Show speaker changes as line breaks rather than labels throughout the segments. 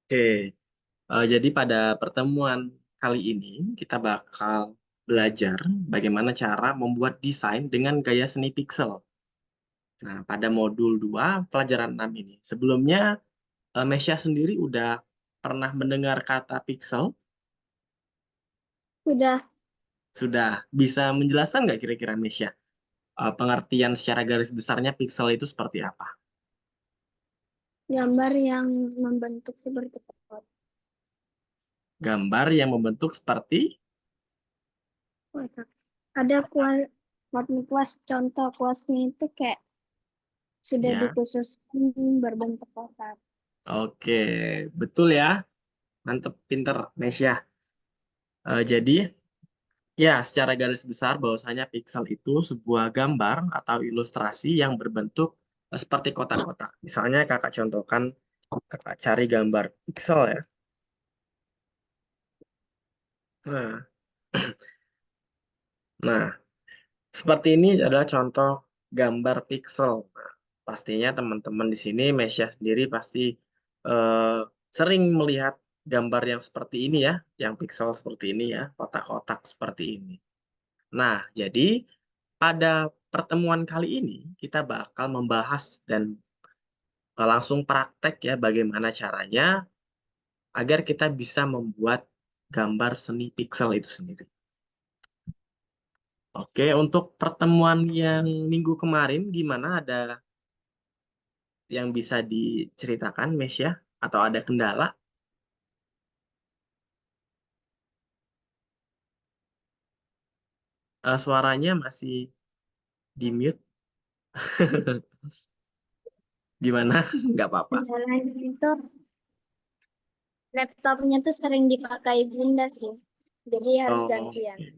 Oke, jadi pada pertemuan kali ini kita bakal belajar bagaimana cara membuat desain dengan gaya seni pixel. Nah, pada modul 2 pelajaran 6 ini. Sebelumnya, Mesya sendiri udah pernah mendengar kata pixel?
Udah.
Sudah bisa menjelaskan nggak kira-kira Mesya? Pengertian secara garis besarnya pixel itu seperti apa?
Gambar yang membentuk seperti kotak.
Gambar yang membentuk seperti
Ada
kotak.
kuas contoh kuasnya itu kayak sudah
Ya,
dikhususkan berbentuk kotak.
oke, betul ya. Mantep, pinter, Mesya. Jadi, ya, secara garis besar bahwasanya pixel itu sebuah gambar atau ilustrasi yang berbentuk seperti kotak-kotak. Misalnya kakak contohkan, kakak cari gambar pixel ya. Nah, nah, seperti ini adalah contoh gambar pixel. Nah, pastinya teman-teman di sini, Mesya sendiri pasti eh, sering melihat gambar yang seperti ini ya, yang pixel seperti ini ya, kotak-kotak seperti ini. Nah, jadi pada pertemuan kali ini kita bakal membahas dan langsung praktek ya bagaimana caranya agar kita bisa membuat gambar seni pixel itu sendiri. Oke, untuk pertemuan yang minggu kemarin gimana? Ada yang bisa diceritakan, Mesya? Atau ada kendala? Suaranya masih di mute. Gimana? Nggak apa-apa.
Kendalanya itu laptopnya tuh sering dipakai bunda sih. Jadi harus
Oh,
gantian.
oke.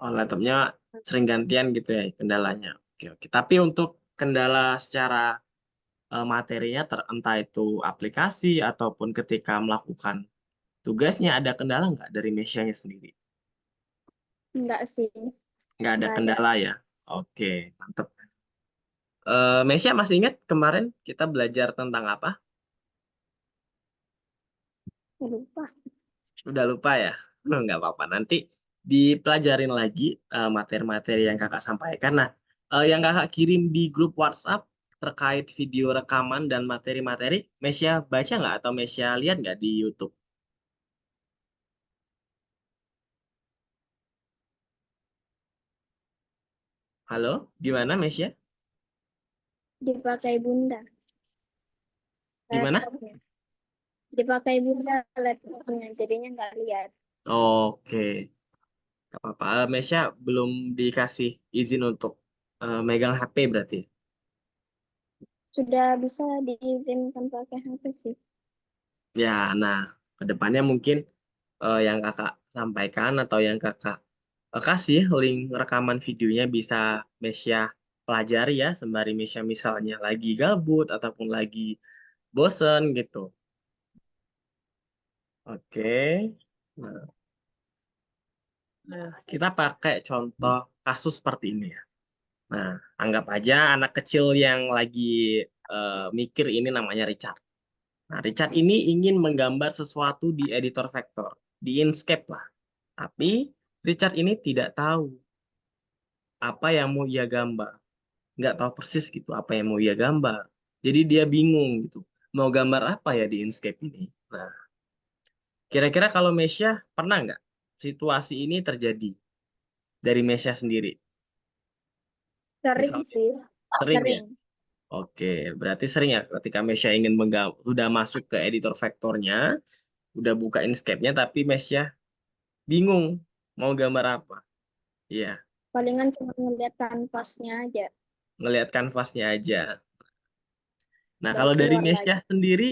Oh, laptopnya sering gantian gitu ya kendalanya. Oke, oke. Tapi untuk kendala secara materinya, entah itu aplikasi ataupun ketika melakukan tugasnya, ada kendala nggak dari Mesia-nya sendiri?
Enggak sih.
Nggak ada
Enggak ada.
kendala ya? Oke, mantep. Mesia masih ingat kemarin kita belajar tentang apa?
Lupa.
Udah lupa ya? Nggak apa-apa. Nanti dipelajarin lagi materi-materi yang kakak sampaikan. Nah, yang kakak kirim di grup WhatsApp terkait video rekaman dan materi-materi, Mesia baca nggak atau Mesia lihat nggak di YouTube? Halo, gimana Mesia?
Dipakai bunda
Gimana?
laptopnya. Dipakai bunda laptopnya. Jadinya nggak lihat.
Oke, nggak apa-apa. Mesia belum dikasih izin untuk megang HP berarti.
Sudah bisa diizinkan pakai HP sih.
Ya, nah, kedepannya mungkin yang kakak sampaikan atau yang kakak kasih link rekaman videonya bisa Mesia pelajari ya, sembari Mesia misalnya lagi gabut ataupun lagi bosen gitu. Oke. Nah, kita pakai contoh kasus seperti ini ya. Nah, anggap aja anak kecil yang lagi mikir ini namanya Richard. Nah, Richard ini ingin menggambar sesuatu di editor vektor, di Inkscape lah. Tapi Richard ini tidak tahu apa yang mau ia gambar. Nggak tahu persis gitu apa yang mau ia gambar. Jadi dia bingung gitu. Mau gambar apa ya di Inkscape ini? Nah, kira-kira kalau Mesya pernah nggak situasi ini terjadi dari Mesya sendiri?
Sering
Misalnya
sih.
sering ya?
Sering.
Oke, berarti sering ya ketika Mesya ingin udah masuk ke editor vektornya, udah buka Inkscape-nya, tapi Mesya bingung mau gambar apa. Iya,
Palingan cuma ngeliat kanvasnya aja.
ngelihat kanvasnya aja. Nah,
Baru
kalau dari
keluar
Mesya
lagi.
sendiri,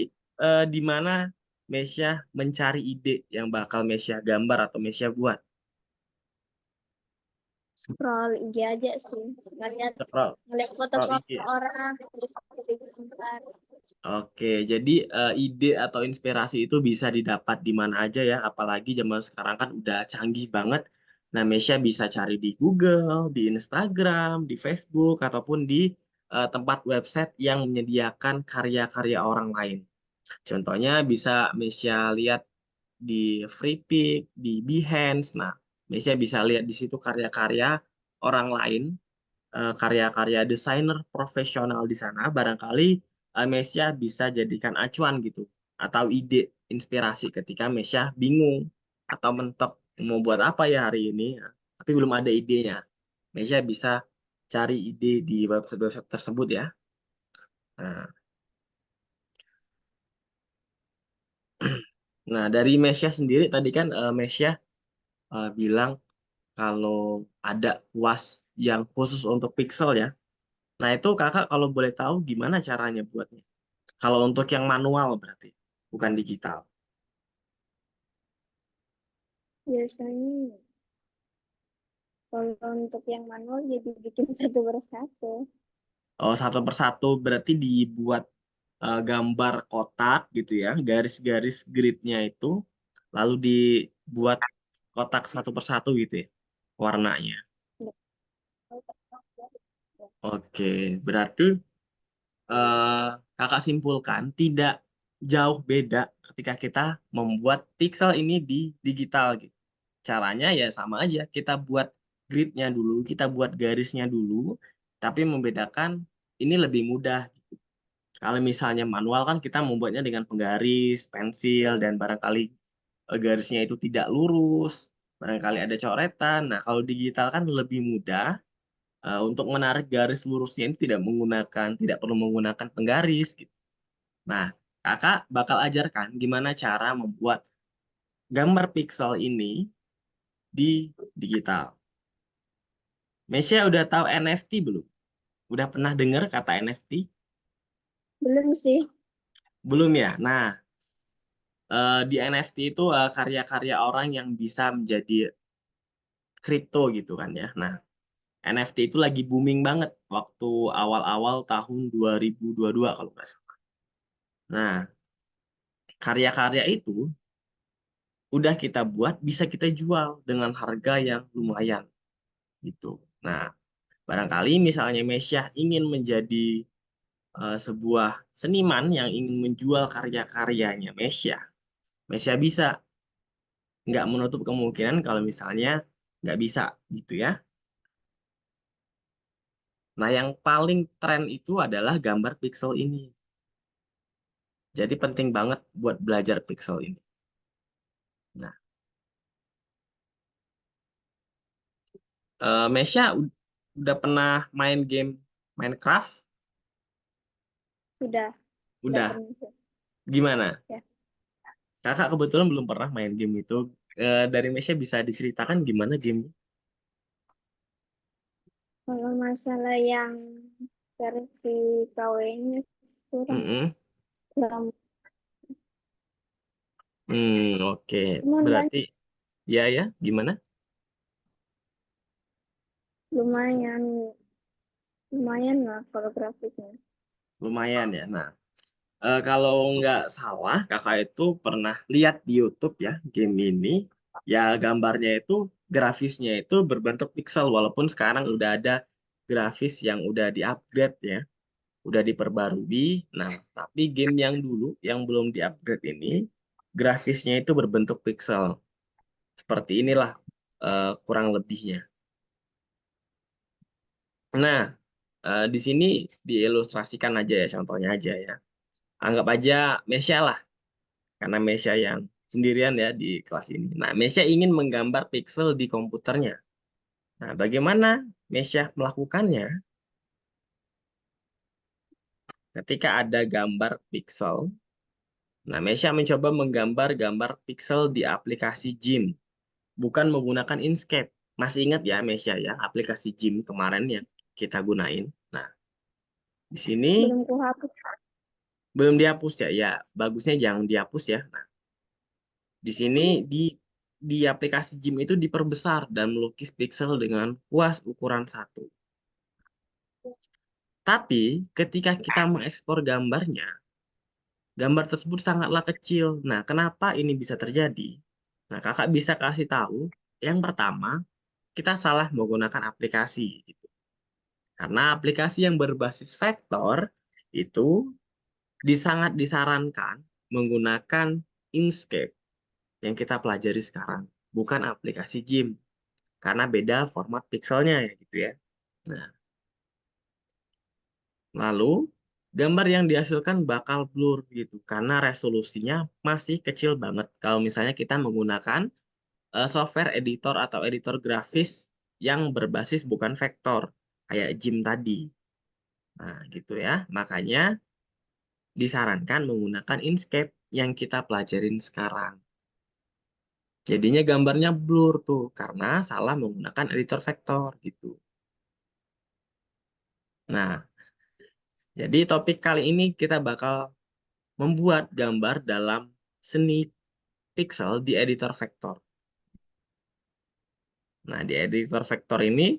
di mana Mesya mencari ide yang bakal Mesya gambar atau Mesya buat?
Scroll IG aja sih. Ngeliat,
Scroll,
ngeliat
scroll
foto-foto
IG.
orang. Terus gambar.
Oke, jadi ide atau inspirasi itu bisa didapat di mana aja ya, apalagi zaman sekarang kan udah canggih banget. Nah, Mesya bisa cari di Google, di Instagram, di Facebook, ataupun di tempat website yang menyediakan karya-karya orang lain. Contohnya bisa Mesya lihat di Freepik, di Behance. Nah, Mesya bisa lihat di situ karya-karya orang lain, karya-karya desainer profesional di sana. Barangkali Mesya bisa jadikan acuan gitu, atau ide inspirasi ketika Mesya bingung atau mentok mau buat apa ya hari ini, tapi belum ada idenya. Mesya bisa cari ide di website-website tersebut ya. Nah, nah dari Mesya sendiri tadi kan Mesya bilang kalau ada kuas yang khusus untuk pixel ya. Nah, itu kakak kalau boleh tahu gimana caranya buatnya? Kalau untuk yang manual berarti, bukan digital.
Biasanya kalau untuk yang manual jadi bikin satu persatu.
Oh, satu persatu berarti dibuat gambar kotak gitu ya, garis-garis gridnya itu, lalu dibuat kotak satu persatu gitu ya, warnanya. Oke, berarti eh, kakak simpulkan tidak jauh beda ketika kita membuat pixel ini di digital gitu. Caranya ya sama aja, kita buat gridnya dulu, kita buat garisnya dulu, tapi membedakan ini lebih mudah. Kalau misalnya manual kan kita membuatnya dengan penggaris, pensil, dan barangkali garisnya itu tidak lurus, barangkali ada coretan. Nah, kalau digital kan lebih mudah. Untuk menarik garis lurusnya ini tidak perlu menggunakan penggaris gitu. Nah, kakak bakal ajarkan gimana cara membuat gambar pixel ini di digital. Mesya udah tahu NFT belum? Udah pernah dengar kata NFT?
Belum sih.
Belum ya? Nah, di NFT itu karya-karya orang yang bisa menjadi kripto gitu kan ya. Nah, NFT itu lagi booming banget waktu awal-awal tahun 2022 kalau nggak salah. Nah, karya-karya itu udah kita buat, bisa kita jual dengan harga yang lumayan gitu. Nah, barangkali misalnya Mesyah ingin menjadi sebuah seniman yang ingin menjual karya-karyanya Mesyah. Mesyah bisa, nggak menutup kemungkinan kalau misalnya nggak bisa gitu ya. Nah, yang paling tren itu adalah gambar pixel ini. Jadi penting banget buat belajar pixel ini. Nah, Mesyah udah pernah main game Minecraft?
Sudah, sudah
Udah.
pernah.
Gimana?
Ya.
Kakak kebetulan belum pernah main game itu. Dari Mesia bisa diceritakan gimana game?
Kalau masalah yang versi KW-nya kurang
Mm-mm.
kurang
Oke.
cuman banyak
Berarti ya ya, gimana?
lumayan lumayan lah kalau grafiknya.
Lumayan ya. Nah, kalau nggak salah, kakak itu pernah lihat di YouTube ya game ini. Ya gambarnya itu, grafisnya itu berbentuk pixel, walaupun sekarang udah ada grafis yang udah di-upgrade ya, udah diperbarui. Nah, tapi game yang dulu yang belum di-upgrade ini, grafisnya itu berbentuk pixel. Seperti inilah kurang lebihnya. Nah, di sini diilustrasikan aja ya, contohnya aja ya. Anggap aja Mesya lah, karena Mesya yang sendirian ya di kelas ini. Nah, Mesya ingin menggambar pixel di komputernya. Nah, bagaimana Mesya melakukannya? Ketika ada gambar pixel, nah Mesya mencoba menggambar gambar pixel di aplikasi Gym, bukan menggunakan Inkscape. Masih ingat ya Mesya ya, aplikasi Gym kemarin yang kita gunain. Nah, di sini
Belum kuhapus.
belum dihapus ya, ya bagusnya jangan dihapus ya. Nah, di sini di aplikasi Gym itu diperbesar dan melukis pixel dengan kuas ukuran 1. Tapi ketika kita mengekspor gambarnya, gambar tersebut sangatlah kecil. Nah, kenapa ini bisa terjadi? Nah, kakak bisa kasih tahu, yang pertama, kita salah menggunakan aplikasi gitu. Karena aplikasi yang berbasis vektor itu sangat disarankan menggunakan Inkscape yang kita pelajari sekarang, bukan aplikasi GIMP, karena beda format pixelnya ya gitu ya. Nah, lalu gambar yang dihasilkan bakal blur gitu, karena resolusinya masih kecil banget. Kalau misalnya kita menggunakan software editor atau editor grafis yang berbasis bukan vektor, kayak GIMP tadi. Nah, gitu ya. Makanya disarankan menggunakan Inkscape yang kita pelajarin sekarang. Jadinya gambarnya blur tuh, karena salah menggunakan editor vektor gitu. Nah, jadi topik kali ini kita bakal membuat gambar dalam seni pixel di editor vektor. Nah, di editor vektor ini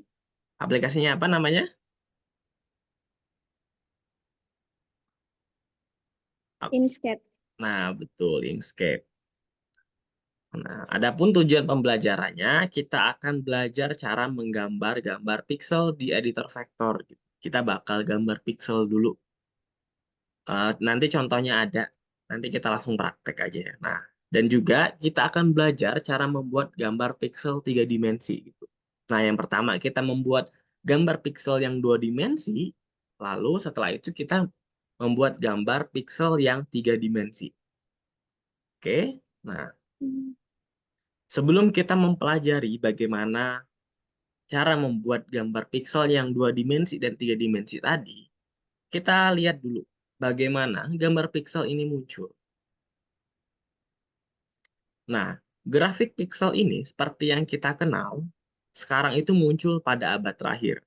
aplikasinya apa namanya?
Inkscape.
Nah, betul, Inkscape. Nah, adapun tujuan pembelajarannya, kita akan belajar cara menggambar gambar pixel di editor vektor. Kita bakal gambar pixel dulu. Nanti contohnya ada. Nanti kita langsung praktek aja ya. Nah, dan juga kita akan belajar cara membuat gambar pixel 3 dimensi gitu. Nah, yang pertama kita membuat gambar pixel yang 2 dimensi, lalu setelah itu kita membuat gambar pixel yang 3 dimensi. Oke? Nah,
Hmm.
sebelum kita mempelajari bagaimana cara membuat gambar pixel yang 2 dimensi dan 3 dimensi tadi, kita lihat dulu bagaimana gambar pixel ini muncul. Nah, grafik pixel ini seperti yang kita kenal, sekarang itu muncul pada abad terakhir.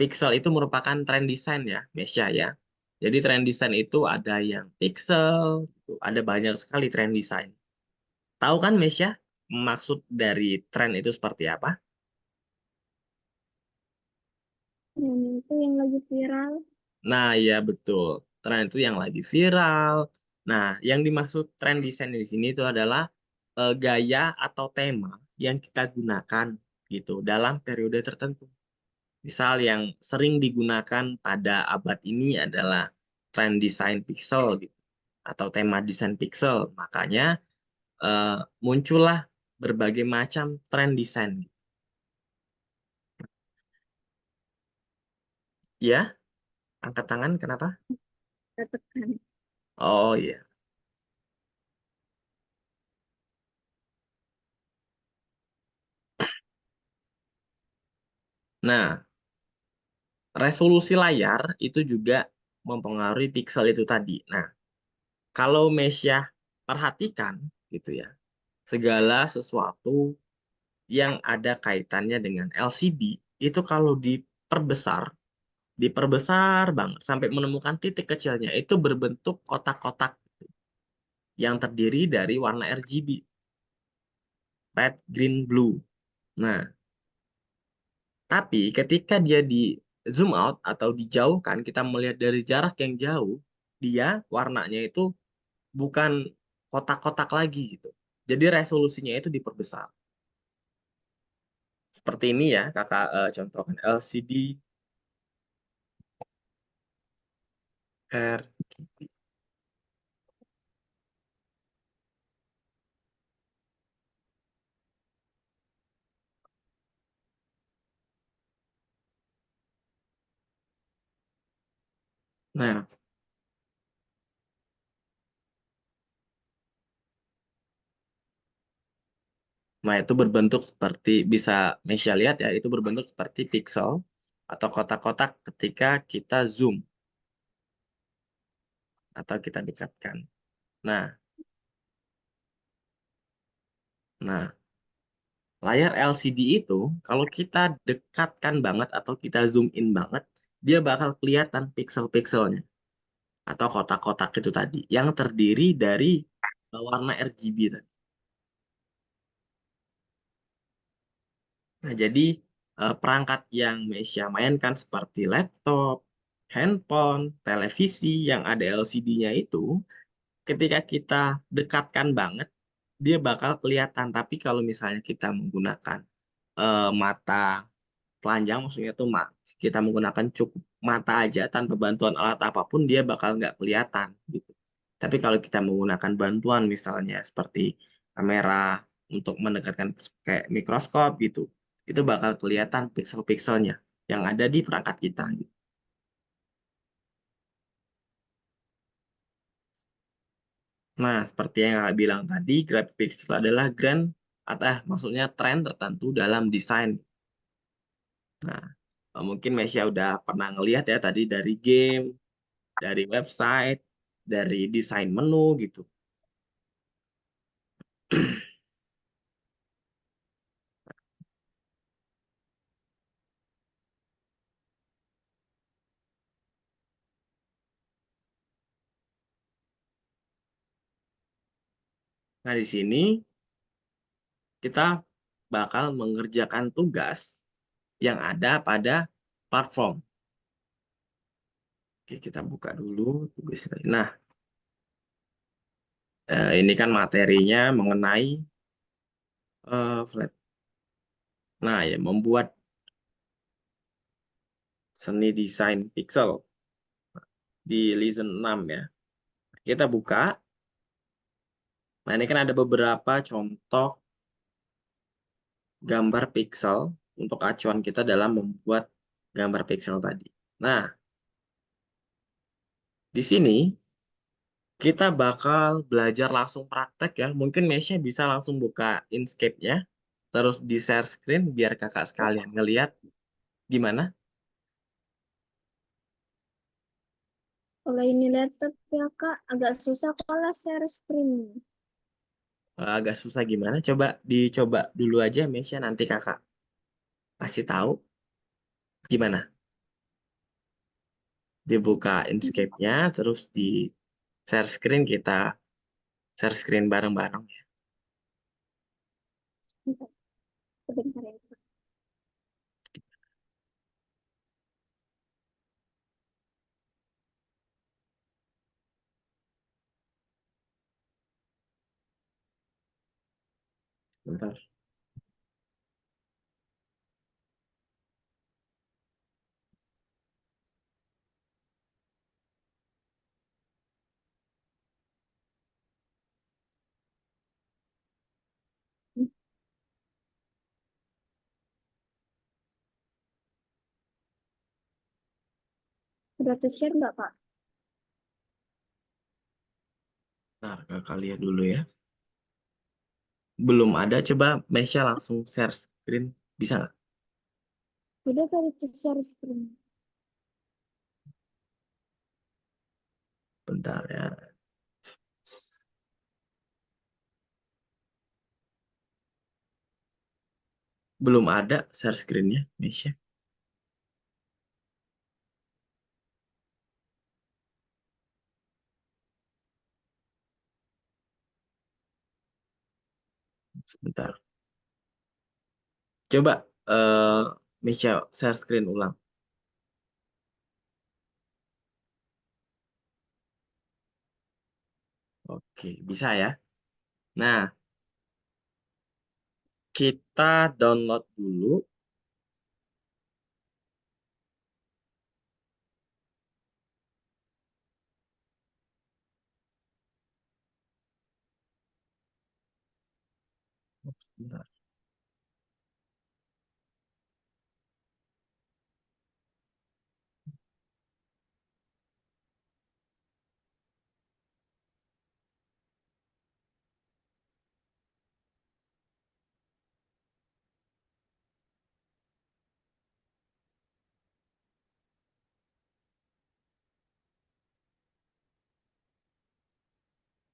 Pixel itu merupakan tren desain ya, Mesya ya. Jadi tren desain itu ada yang pixel, ada banyak sekali tren desain. Tahu kan Mesya, maksud dari tren itu seperti apa?
Yang itu yang lagi viral.
Nah, ya betul. Tren itu yang lagi viral. Nah, yang dimaksud tren desain di sini itu adalah gaya atau tema yang kita gunakan gitu dalam periode tertentu. Misal yang sering digunakan pada abad ini adalah tren desain pixel gitu atau tema desain pixel. Makanya eh, muncullah berbagai macam tren desain. Ya, angkat tangan kenapa?
Kita tekan.
Oh iya. Nah, resolusi layar itu juga mempengaruhi pixel itu tadi. Nah, kalau Mesya perhatikan gitu ya, segala sesuatu yang ada kaitannya dengan LCD itu kalau diperbesar banget sampai menemukan titik kecilnya itu berbentuk kotak-kotak yang terdiri dari warna RGB, red, green, blue. Nah, tapi ketika dia di zoom out atau dijauhkan, kita melihat dari jarak yang jauh, dia warnanya itu bukan kotak-kotak lagi gitu. Jadi resolusinya itu diperbesar. Seperti ini ya, kakak contohkan LCD R. Nah, nah, itu berbentuk seperti bisa Mesya lihat ya, itu berbentuk seperti pixel atau kotak-kotak ketika kita zoom atau kita dekatkan. Nah, nah, layar LCD itu kalau kita dekatkan banget atau kita zoom in banget, dia bakal kelihatan pixel-pixelnya atau kotak-kotak itu tadi yang terdiri dari warna RGB tadi. Nah, jadi perangkat yang Mesya mainkan seperti laptop, handphone, televisi yang ada LCD-nya itu, ketika kita dekatkan banget, dia bakal kelihatan. Tapi kalau misalnya kita menggunakan mata telanjang, maksudnya tuh kita menggunakan cukup mata aja tanpa bantuan alat apapun, dia bakal nggak kelihatan gitu. Tapi kalau kita menggunakan bantuan misalnya seperti kamera untuk mendekatkan kayak mikroskop gitu, itu bakal kelihatan pixel-pixelnya yang ada di perangkat kita, gitu. Nah, seperti yang saya bilang tadi, grafik pixel adalah maksudnya tren tertentu dalam desain. Nah, mungkin Mesia udah pernah ngelihat ya tadi dari game, dari website, dari desain menu gitu. Nah, di sini kita bakal mengerjakan tugas yang ada pada platform. Oke, kita buka dulu tugasnya. Nah, ini kan materinya mengenai flat. Nah, ya membuat seni desain pixel di Listen 6 ya. Kita buka. Nah, ini kan ada beberapa contoh gambar pixel untuk acuan kita dalam membuat gambar pixel tadi. Nah, di sini kita bakal belajar langsung praktek ya. Mungkin Mesya bisa langsung buka Inkscape-nya, terus di share screen biar kakak sekalian ngeliat gimana.
Kalau ini laptop ya Kak, agak susah kalau share screen.
Agak susah gimana? Coba dicoba dulu aja Mesya, nanti kakak kasih tahu gimana. Dibuka Inkscape-nya, terus di share screen kita share screen bareng-bareng ya.
Bentar, sebentar ya Kak.
Bentar.
Udah to share nggak Kak?
Bentar, kakak lihat dulu ya. Belum ada, coba Mesya langsung share screen. Bisa nggak?
Udah kali to share screen.
Bentar ya. Belum ada share screen-nya, Mesya. Sebentar. Coba Mesya share screen ulang. Oke, bisa ya. Nah, kita download dulu. Bentar,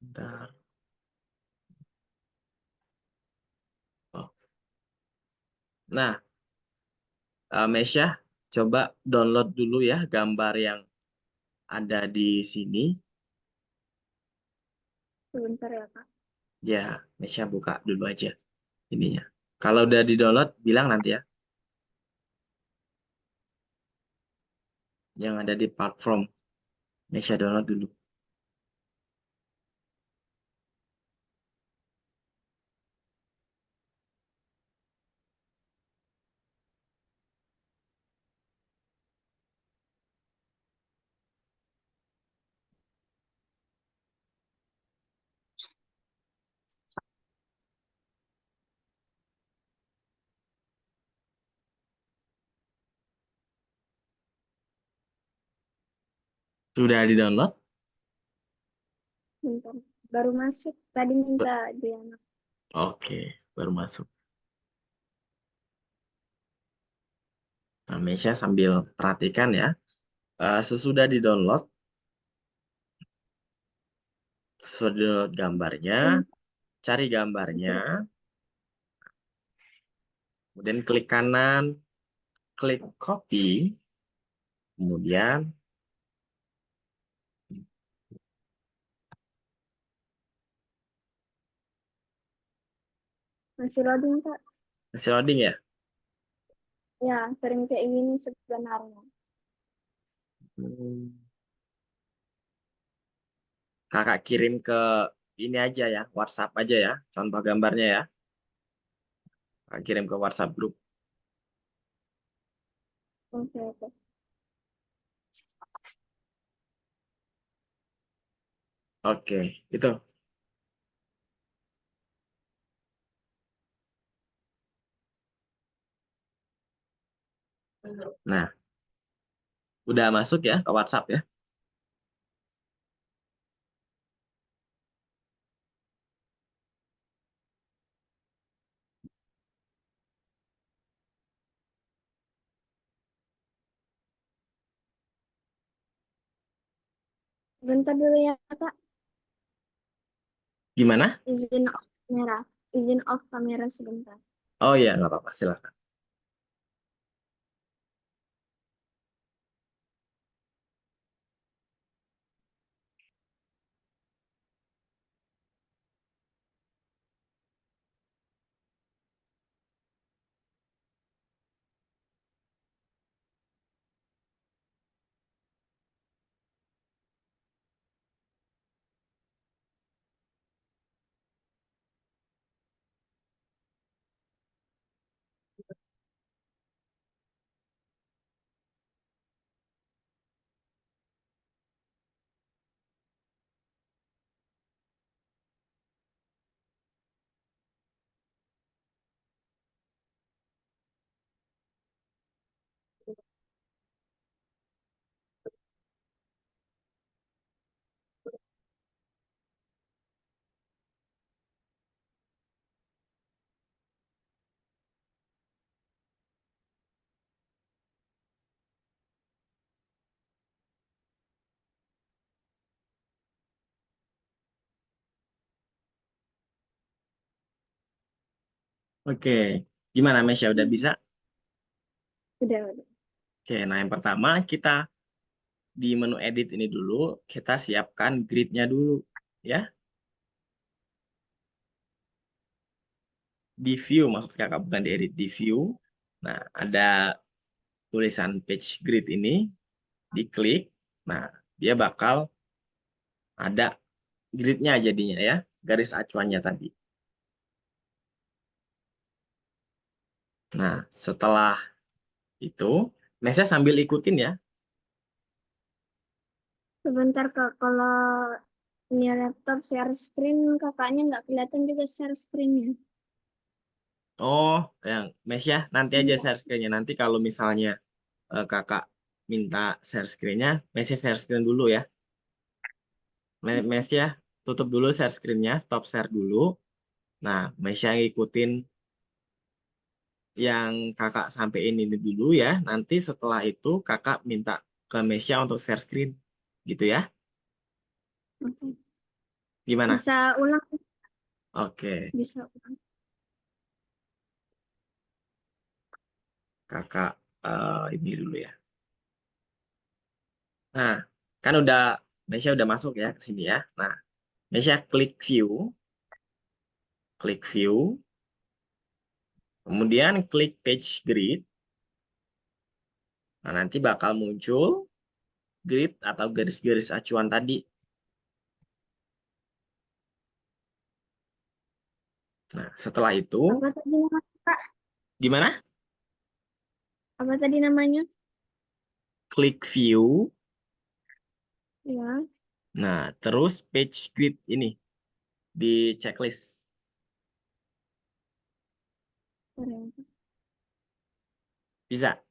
bentar. Oh. Nah, Mesya, coba download dulu ya gambar yang ada di sini.
Sebentar ya Kak.
Ya, Mesya buka dulu aja ininya. Kalau udah di-download, bilang nanti ya. Yang ada di platform. Mesya download dulu. Sudah di-download?
Bentar. Baru masuk. Tadi
Be-
minta dia.
Oke, baru masuk. Nah, Mesya sambil perhatikan ya. Sesudah di-download, sesudah gambarnya, cari gambarnya, kemudian klik kanan, klik copy, kemudian
Masih loading, Kak.
masih loading ya.
Ya, sering kayak gini sebenarnya.
Hmm. Kakak kirim ke ini aja ya, WhatsApp aja ya, contoh gambarnya ya. Kakak kirim ke WhatsApp grup.
Oke, oke.
Oke, itu. Nah, udah masuk ya ke WhatsApp ya.
Bentar dulu ya, Kak.
Gimana?
Izin off kamera. Izin off kamera sebentar.
Oh iya, nggak apa-apa, silakan. Oke, gimana Mesya, udah bisa?
Udah.
Oke, nah yang pertama kita di menu edit ini dulu, kita siapkan grid-nya dulu ya. Di view, maksud kakak bukan di edit, di view. Nah, ada tulisan page grid ini, diklik. Nah, dia bakal ada grid-nya jadinya ya, garis acuannya tadi. Nah, setelah itu, Mesya sambil ikutin ya.
Sebentar, Kak. Kalau ini laptop share screen, kakaknya nggak kelihatan juga share screen-nya.
Oh, yang Mesya nanti aja
Iya.
share screen-nya. Nanti kalau misalnya kakak minta share screen-nya, Mesya share screen dulu ya. Mesya tutup dulu share screen-nya, stop share dulu. Nah, Mesya ngikutin yang kakak sampein ini dulu ya. Nanti setelah itu kakak minta ke Mesya untuk share screen. Gitu ya.
Oke.
Gimana?
Bisa ulang?
Oke,
Bisa ulang.
kakak ini dulu ya. Nah, kan udah Mesya udah masuk ya ke sini ya. Nah, Mesya klik view, kemudian klik page grid. Nah, nanti bakal muncul grid atau garis-garis acuan tadi. Nah, setelah itu
Apa tadi namanya, Kak?
gimana?
Apa tadi namanya?
Klik view.
Ya.
Nah, terus page grid ini di checklist.
Keren.
Bisa.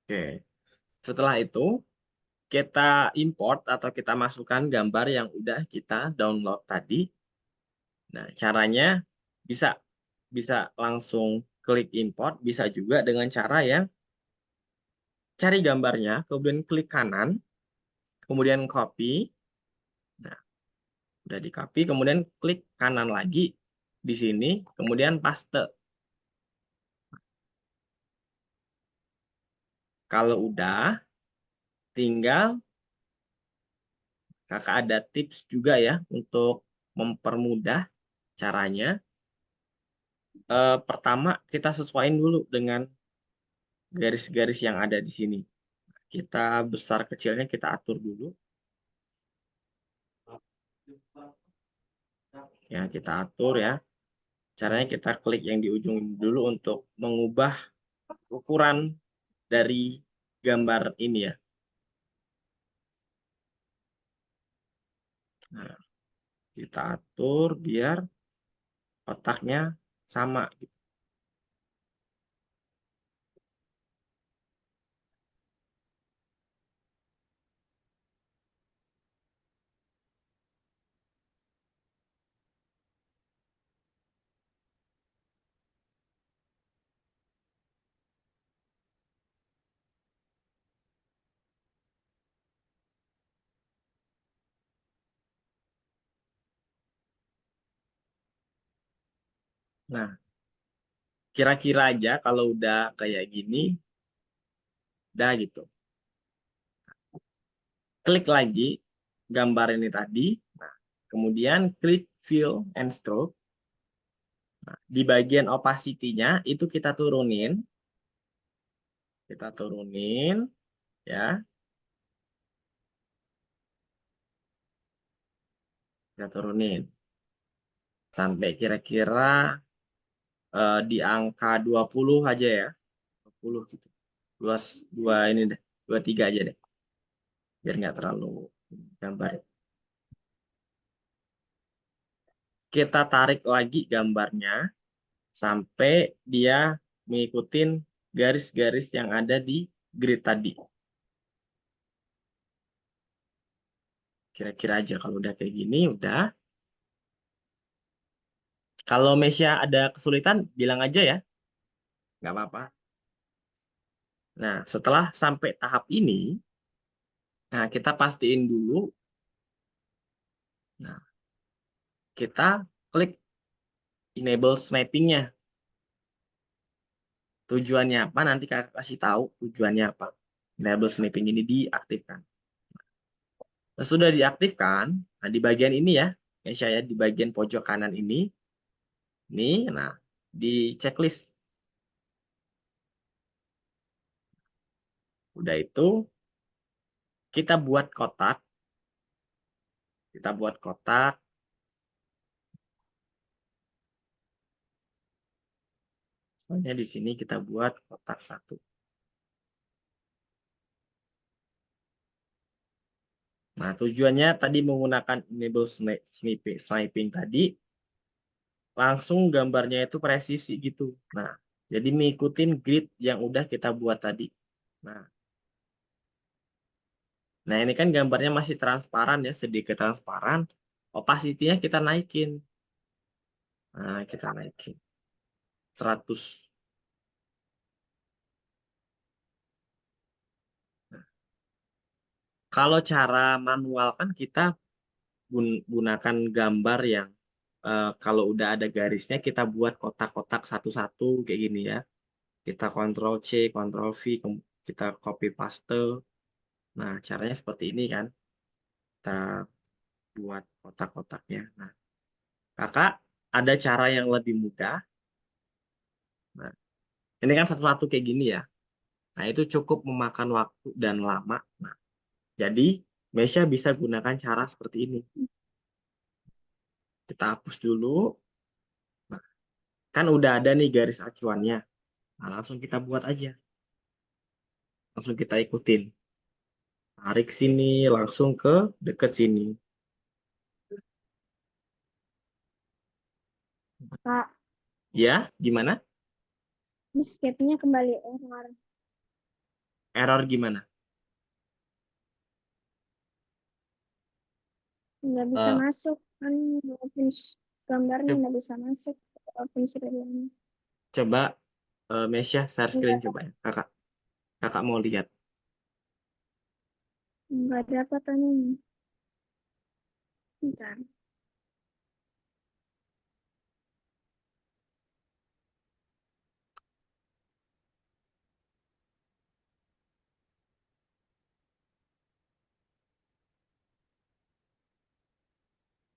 Oke. Setelah itu kita import atau kita masukkan gambar yang udah kita download tadi. Nah, caranya bisa bisa langsung klik import, bisa juga dengan cara yang cari gambarnya, kemudian klik kanan, kemudian copy. Nah, udah di copy, kemudian klik kanan lagi di sini, kemudian paste. Kalau udah, tinggal kakak ada tips juga ya untuk mempermudah caranya. Pertama, kita sesuaiin dulu dengan garis-garis yang ada di sini. Kita besar kecilnya kita atur dulu. Ya, kita atur ya. Caranya kita klik yang di ujung dulu untuk mengubah ukuran dari gambar ini ya. Nah, kita atur biar kotaknya sama gitu. Nah, kira-kira aja kalau udah kayak gini, udah gitu. Klik lagi gambar ini tadi. Nah, kemudian klik fill and stroke. Nah, di bagian opacity-nya itu kita turunin. Kita turunin ya. Kita turunin sampai kira-kira di angka 20 aja ya. 20 gitu. Dua, dua ini deh. 23 aja deh. Biar nggak terlalu gambar. Kita tarik lagi gambarnya sampai dia mengikuti garis-garis yang ada di grid tadi. Kira-kira aja kalau udah kayak gini, udah. Kalau Mesya ada kesulitan, bilang aja ya. Nggak apa-apa. Nah, setelah sampai tahap ini, nah kita pastiin dulu. Nah, kita klik enable sniping-nya. Tujuannya apa? Nanti kakak kasih tahu tujuannya apa. Enable sniping ini diaktifkan. Nah, sudah diaktifkan, nah di bagian ini ya, Mesya ya, di bagian pojok kanan ini, nah di checklist. Udah itu, kita buat kotak. Kita buat kotak. Soalnya di sini kita buat kotak satu. Nah, tujuannya tadi menggunakan enable sniping tadi, langsung gambarnya itu presisi gitu. Nah, jadi mengikuti grid yang udah kita buat tadi. Nah, ini kan gambarnya masih transparan ya, sedikit transparan. Opacity-nya kita naikin. Nah, kita naikin 100. Nah, kalau cara manual kan kita gunakan gambar yang kalau udah ada garisnya kita buat kotak-kotak satu-satu kayak gini ya. Kita Ctrl C, Ctrl V, kita copy paste. Nah, caranya seperti ini kan. Kita buat kotak-kotaknya. Nah, kakak ada cara yang lebih mudah. Nah, ini kan satu-satu kayak gini ya. Nah, itu cukup memakan waktu dan lama. Nah, jadi Mesya bisa gunakan cara seperti ini. Kita hapus dulu. Nah, kan udah ada nih garis acuannya. Nah, langsung kita buat aja. Langsung kita ikutin. Tarik sini, langsung ke deket sini.
Kak,
Ya, gimana?
Escape-nya kembali error.
Error gimana?
Nggak bisa
Eh,
masuk. Kan walaupun gambarnya
co-
nggak bisa masuk. Walaupun sudah bilang.
coba Mesya share screen
Nggak,
coba ya. Kakak mau lihat.
nggak dapat anu. Bentar.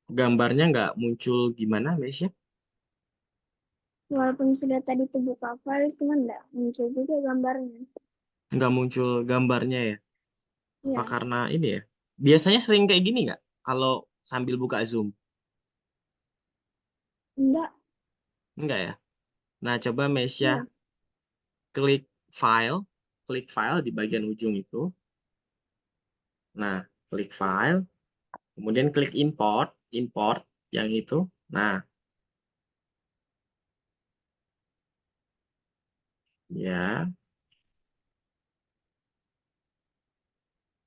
Gambarnya nggak muncul gimana, Mesya?
Walaupun sudah tadi tuh buka file, cuman nggak muncul juga gambarnya.
Nggak muncul gambarnya ya? Apa
Iya,
karena ini ya? Biasanya sering kayak gini nggak? Kalau sambil buka Zoom?
enggak.
Enggak ya? Nah, coba Mesya
Iya.
klik file, klik file di bagian ujung itu. Nah, klik file, kemudian klik import, import yang itu. Nah, ya,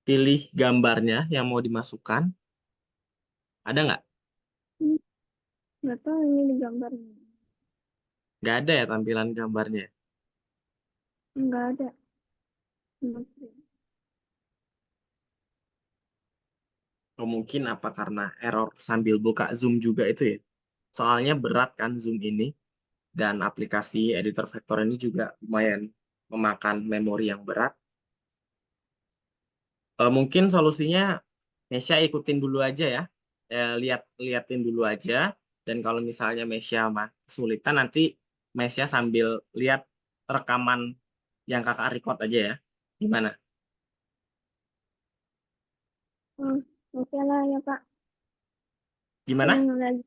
pilih gambarnya yang mau dimasukkan. Ada nggak?
Hmm, nggak tahu ini di gambarnya.
Nggak ada ya tampilan gambarnya.
Nggak ada.
Oh, mungkin apa karena error sambil buka Zoom juga itu ya? Soalnya berat kan Zoom ini. Dan aplikasi editor vektor ini juga lumayan memakan memori yang berat. Mungkin solusinya Mesya ikutin dulu aja ya. Liatin dulu aja. Dan kalau misalnya Mesya mah kesulitan, nanti Mesya sambil lihat rekaman yang kakak record aja ya. Gimana?
Oh, oke lah ya Pak.
Gimana?
Yang lagi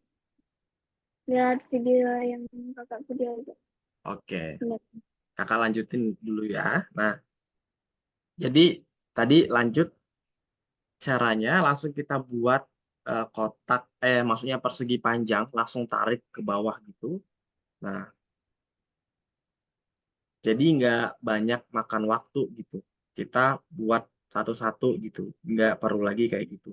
lihat video yang kakak video itu.
Oke,
Lihat.
kakak lanjutin dulu ya. Nah, jadi tadi lanjut caranya langsung kita buat kotak, maksudnya persegi panjang, langsung tarik ke bawah gitu. Nah, jadi nggak banyak makan waktu gitu. Kita buat satu-satu gitu. Nggak perlu lagi kayak gitu.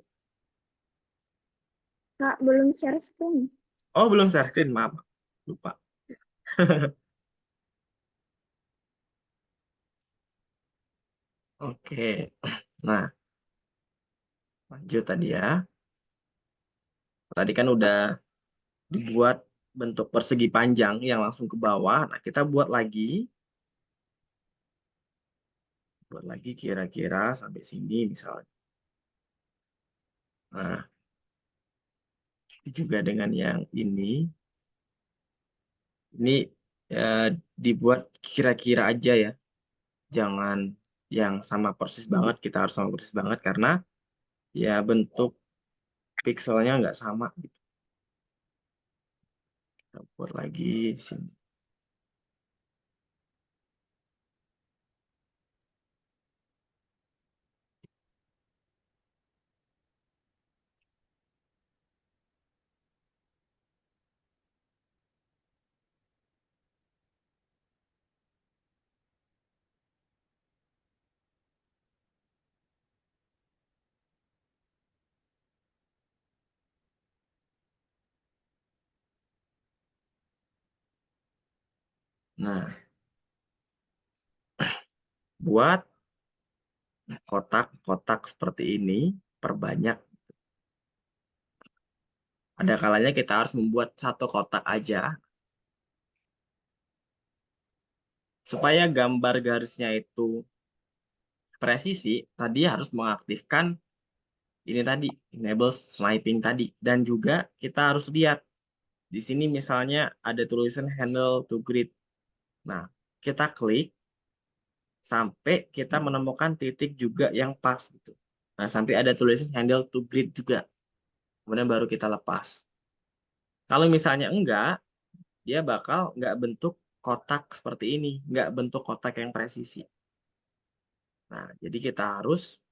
Kak, belum share screen.
Oh, belum share screen, maaf. Lupa. Oke. Nah, lanjut tadi ya. Tadi kan udah dibuat bentuk persegi panjang yang langsung ke bawah. Nah, kita buat lagi. Buat lagi kira-kira sampai sini misalnya. Nah, juga dengan yang ini dibuat kira-kira aja ya. Jangan yang sama persis banget, kita harus sama persis banget karena ya bentuk pikselnya nggak sama gitu. Kita buat lagi di sini. Nah, buat kotak-kotak seperti ini, perbanyak. Ada kalanya kita harus membuat satu kotak aja, supaya gambar garisnya itu presisi, tadi harus mengaktifkan ini tadi, enable sniping tadi. Dan juga kita harus lihat, di sini misalnya ada tulisan handle to grid. Nah, kita klik sampai kita menemukan titik juga yang pas gitu. Nah, sampai ada tulisan handle to grid juga. Kemudian baru kita lepas. Kalau misalnya enggak, dia bakal nggak bentuk kotak seperti ini, nggak bentuk kotak yang presisi. Nah, jadi kita harus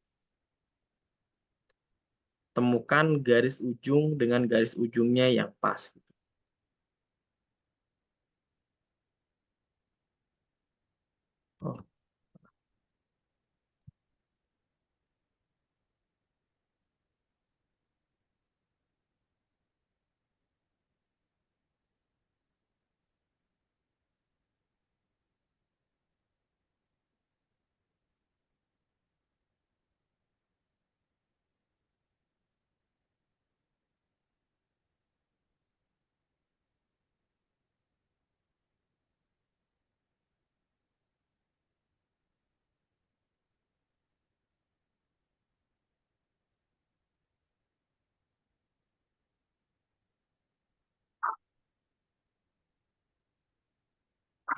temukan garis ujung dengan garis ujungnya yang pas.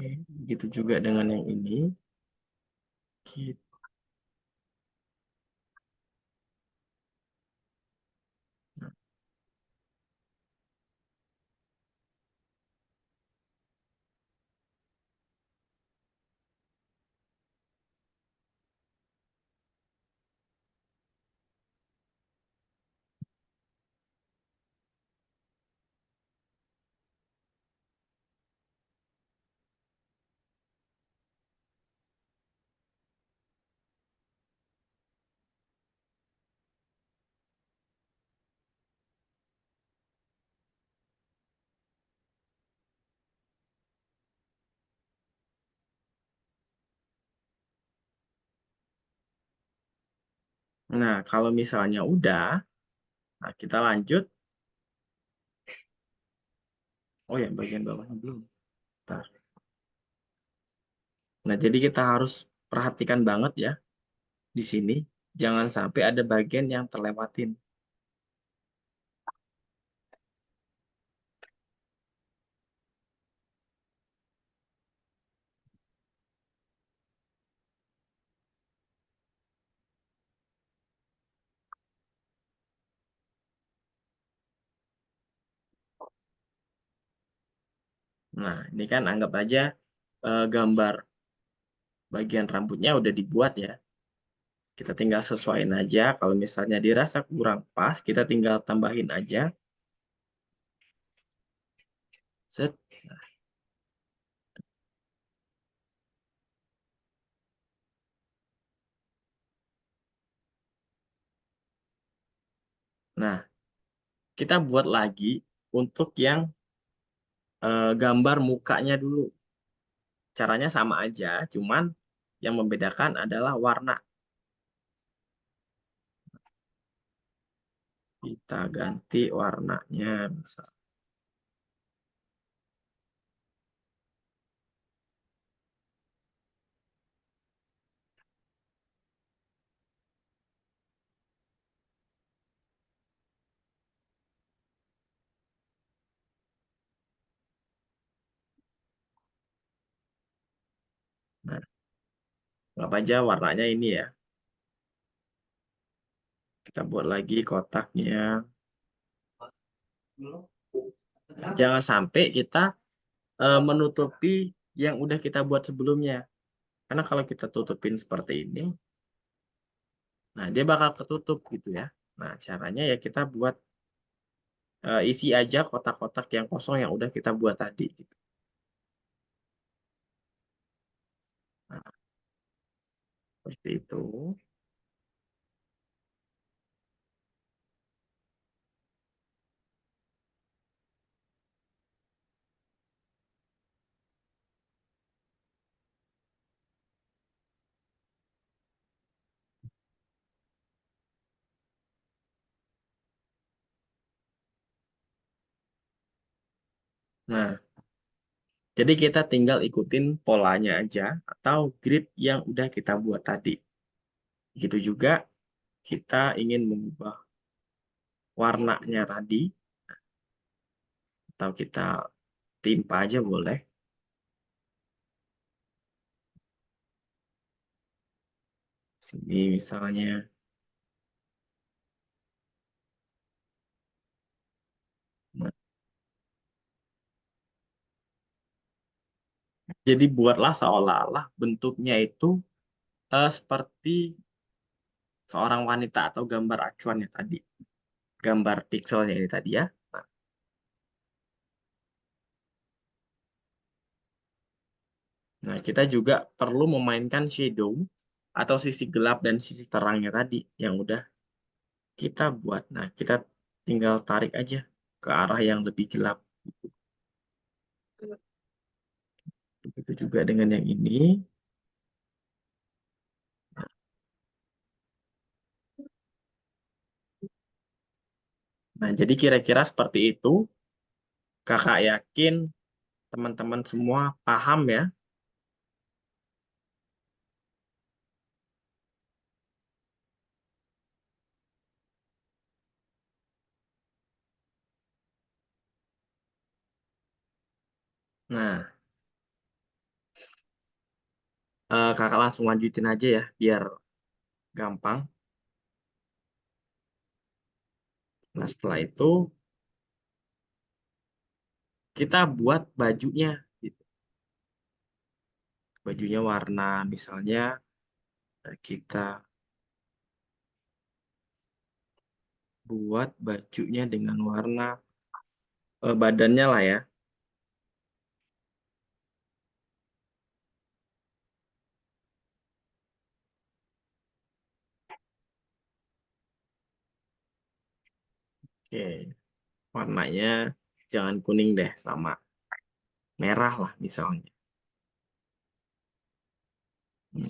Oke, begitu juga dengan yang ini. Gitu. Nah, kalau misalnya udah, nah kita lanjut. Oh ya, bagian bawahnya belum. Bentar. Nah, jadi kita harus perhatikan banget ya di sini. Jangan sampai ada bagian yang terlewatin. Nah, ini kan anggap aja gambar bagian rambutnya udah dibuat ya. Kita tinggal sesuaiin aja. Kalau misalnya dirasa kurang pas, kita tinggal tambahin aja. Set. Nah, kita buat lagi untuk yang gambar mukanya dulu. Caranya sama aja, cuman yang membedakan adalah warna. Kita ganti warnanya. Nah, anggap aja warnanya ini ya. Kita buat lagi kotaknya. Jangan sampai kita menutupi yang udah kita buat sebelumnya. Karena kalau kita tutupin seperti ini, nah dia bakal ketutup gitu ya. Nah, caranya ya kita buat isi aja kotak-kotak yang kosong yang udah kita buat tadi gitu. Nah, seperti itu. Nah, jadi kita tinggal ikutin polanya aja atau grid yang udah kita buat tadi. Begitu juga kita ingin mengubah warnanya tadi, atau kita timpa aja boleh. Sini misalnya. Nah, jadi buatlah seolah-olah bentuknya itu seperti seorang wanita atau gambar acuannya tadi. Gambar pikselnya ini tadi ya. Nah, nah, kita juga perlu memainkan shadow atau sisi gelap dan sisi terangnya tadi yang udah kita buat. Nah, kita tinggal tarik aja ke arah yang lebih gelap. Begitu juga dengan yang ini. Nah, jadi kira-kira seperti itu. Kakak yakin teman-teman semua paham ya. Nah, Kakak langsung lanjutin aja ya, biar gampang. Nah, setelah itu kita buat bajunya. Gitu. Bajunya warna, misalnya kita buat bajunya dengan warna badannya lah ya. Oke, warnanya jangan kuning deh, sama merah lah misalnya. Hmm,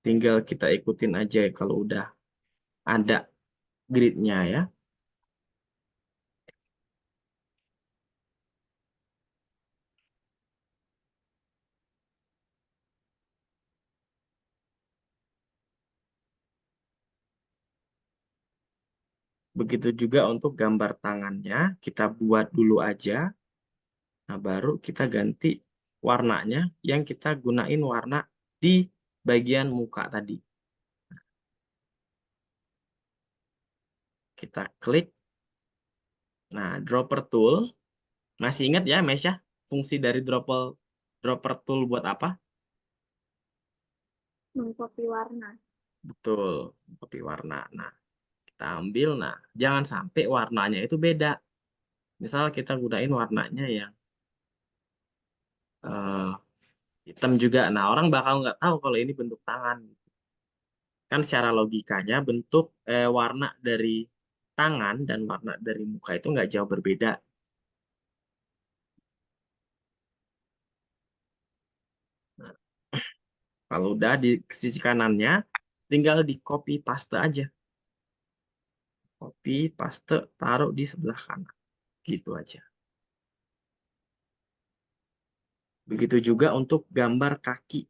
Tinggal kita ikutin aja kalau udah ada gridnya ya. Begitu juga untuk gambar tangannya, kita buat dulu aja. Nah, baru kita ganti warnanya yang kita gunain warna di bagian muka tadi. Kita klik. Nah, dropper tool. Masih ingat ya, Mesya? Fungsi dari dropper tool buat apa?
Mengcopy warna.
Betul, copy warna. Nah, kita ambil. Nah, jangan sampai warnanya itu beda. Misal kita gunain warnanya yang eh, hitam juga. Nah, orang bakal nggak tahu kalau ini bentuk tangan. Kan secara logikanya bentuk warna dari tangan dan warna dari muka itu nggak jauh berbeda. Nah, kalau udah di sisi kanannya, tinggal di copy paste aja. Copy paste, taruh di sebelah kanan. Gitu aja. Begitu juga untuk gambar kaki.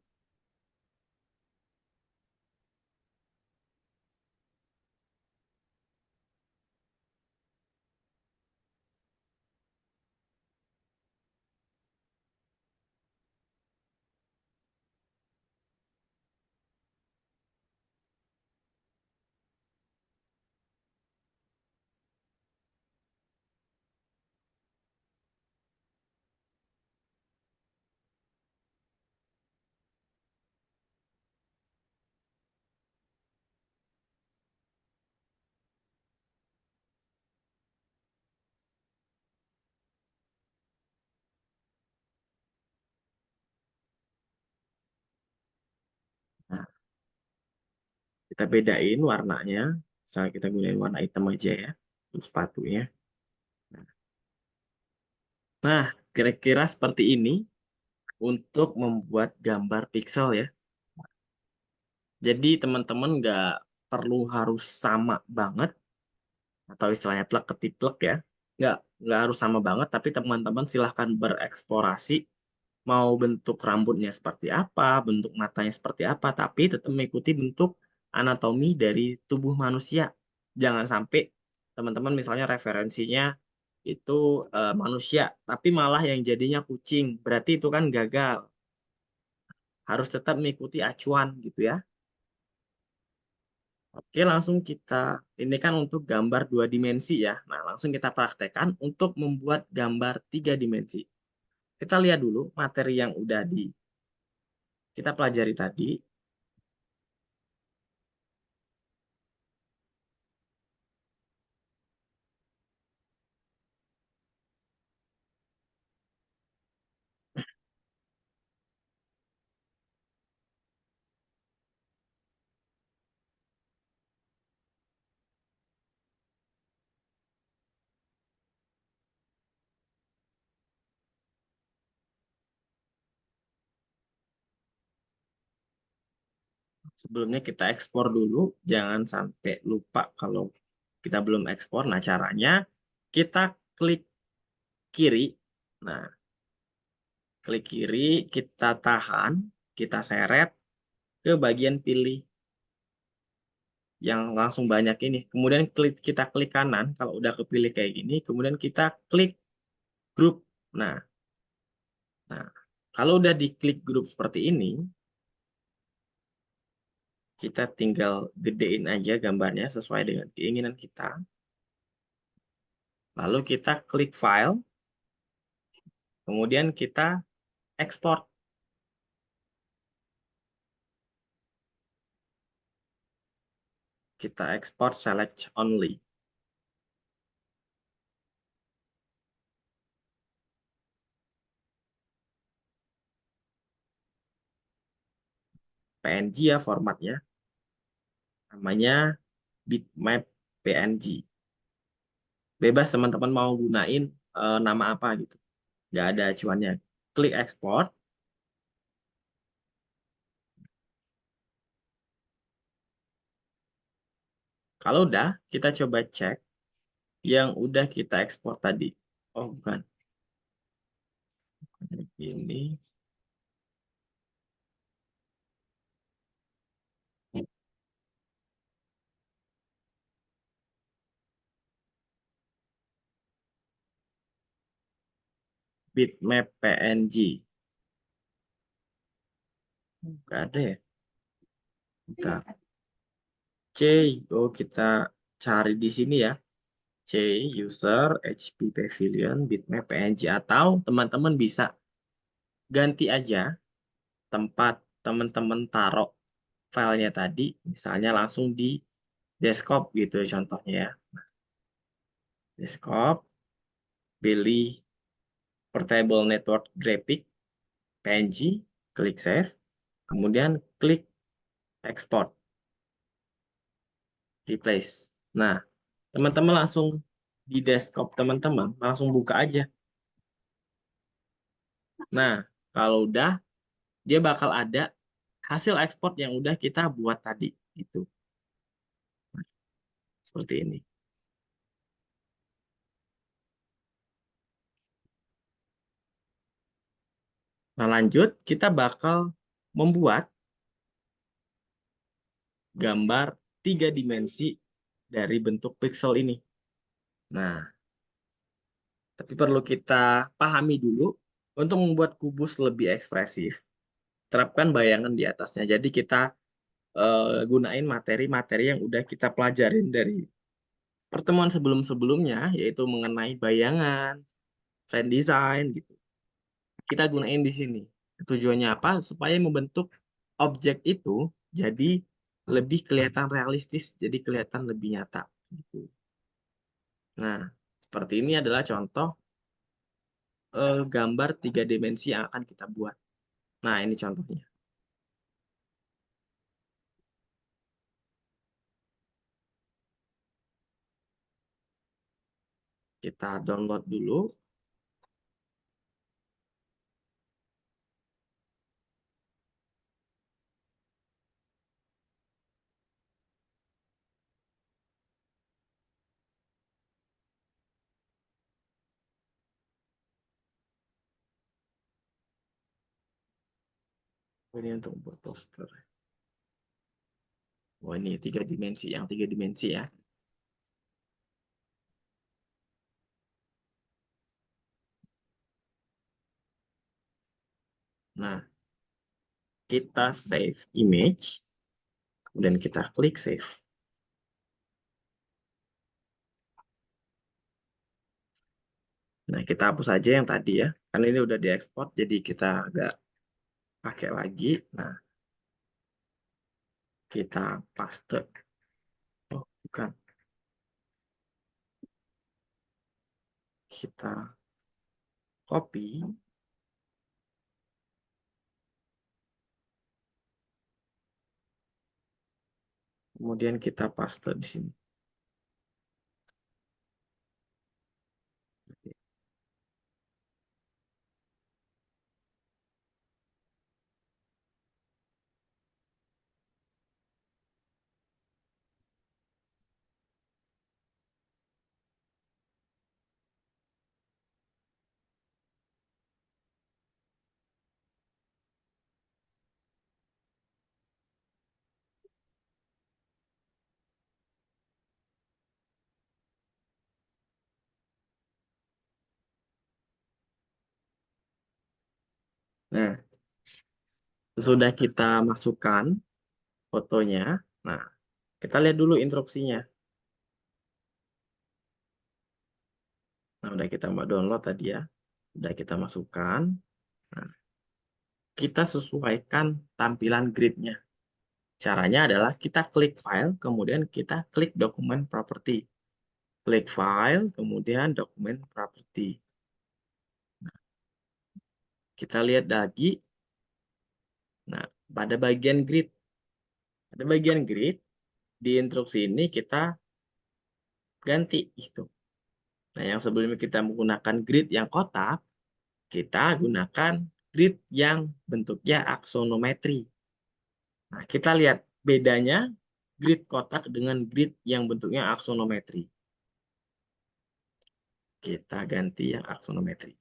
Nah, kita bedain warnanya. Misalnya kita gunain warna hitam aja ya untuk sepatunya. Nah, kira-kira seperti ini untuk membuat gambar pixel ya. Jadi teman-teman nggak perlu harus sama banget atau istilahnya plek ketiplek ya. Nggak harus sama banget, tapi teman-teman silahkan bereksplorasi mau bentuk rambutnya seperti apa, bentuk matanya seperti apa, tapi tetap mengikuti bentuk anatomi dari tubuh manusia. Jangan sampai teman-teman misalnya referensinya itu manusia, tapi malah yang jadinya kucing. Berarti itu kan gagal. Harus tetap mengikuti acuan gitu ya. Oke, langsung ini kan untuk gambar 2 dimensi ya. Nah, langsung kita praktekkan untuk membuat gambar 3 dimensi. Kita lihat dulu materi yang udah kita pelajari tadi. Sebelumnya kita ekspor dulu, jangan sampai lupa kalau kita belum ekspor. Nah, caranya kita klik kiri. Nah, klik kiri, kita tahan, kita seret ke bagian pilih yang langsung banyak ini. Kemudian kita klik kanan, kalau udah kepilih kayak gini, kemudian kita klik grup. Nah, nah kalau udah diklik grup seperti ini, kita tinggal gedein aja gambarnya sesuai dengan keinginan kita. Lalu kita klik file, kemudian kita ekspor. Kita ekspor select only. PNG ya formatnya. Namanya bitmap PNG. Bebas teman-teman mau gunain nama apa gitu. Nggak ada acuannya. Klik ekspor. Kalau udah, kita coba cek yang udah kita ekspor tadi. Oh, bukan. Ini bitmap PNG. Nggak ada ya? Kita C. Oh, kita cari di sini ya. C, user, HP Pavilion, bitmap PNG. Atau teman-teman bisa ganti aja tempat teman-teman taruh filenya tadi. Misalnya langsung di desktop gitu contohnya ya. Desktop, pilih Portable Network Graphic, PNG, klik Save, kemudian klik Export, Replace. Nah, teman-teman langsung di desktop teman-teman, langsung buka aja. Nah, kalau udah, dia bakal ada hasil ekspor yang udah kita buat tadi. Gitu. Seperti ini. Nah, lanjut, kita bakal membuat gambar 3 dimensi dari bentuk pixel ini. Nah, tapi perlu kita pahami dulu, untuk membuat kubus lebih ekspresif, terapkan bayangan di atasnya. Jadi kita gunain materi-materi yang udah kita pelajarin dari pertemuan sebelum-sebelumnya, yaitu mengenai bayangan, frame design, gitu. Kita gunain di sini. Tujuannya apa? Supaya membentuk objek itu jadi lebih kelihatan realistis, jadi kelihatan lebih nyata. Gitu. Nah, seperti ini adalah contoh gambar 3 dimensi yang akan kita buat. Nah, ini contohnya. Kita download dulu. Ini untuk buat poster. Oh, ini 3 dimensi, yang 3 dimensi ya. Nah, kita save image, kemudian kita klik save. Nah, kita hapus aja yang tadi ya, karena ini udah diekspor, jadi kita nggak pakai lagi. Nah, kita paste. Oh, bukan. Kita copy. Kemudian kita paste di sini. Nah, sudah kita masukkan fotonya. Nah, kita lihat dulu instruksinya. Nah, udah kita download tadi ya. Udah kita masukkan. Nah, kita sesuaikan tampilan grid-nya. Caranya adalah kita klik file, kemudian kita klik dokumen property. Klik file, kemudian dokumen property. Nah, kita lihat lagi. Nah, pada bagian grid. Pada bagian grid, di instruksi ini kita ganti itu. Nah, yang sebelumnya kita menggunakan grid yang kotak, kita gunakan grid yang bentuknya aksonometri. Nah, kita lihat bedanya grid kotak dengan grid yang bentuknya aksonometri. Kita ganti yang aksonometri.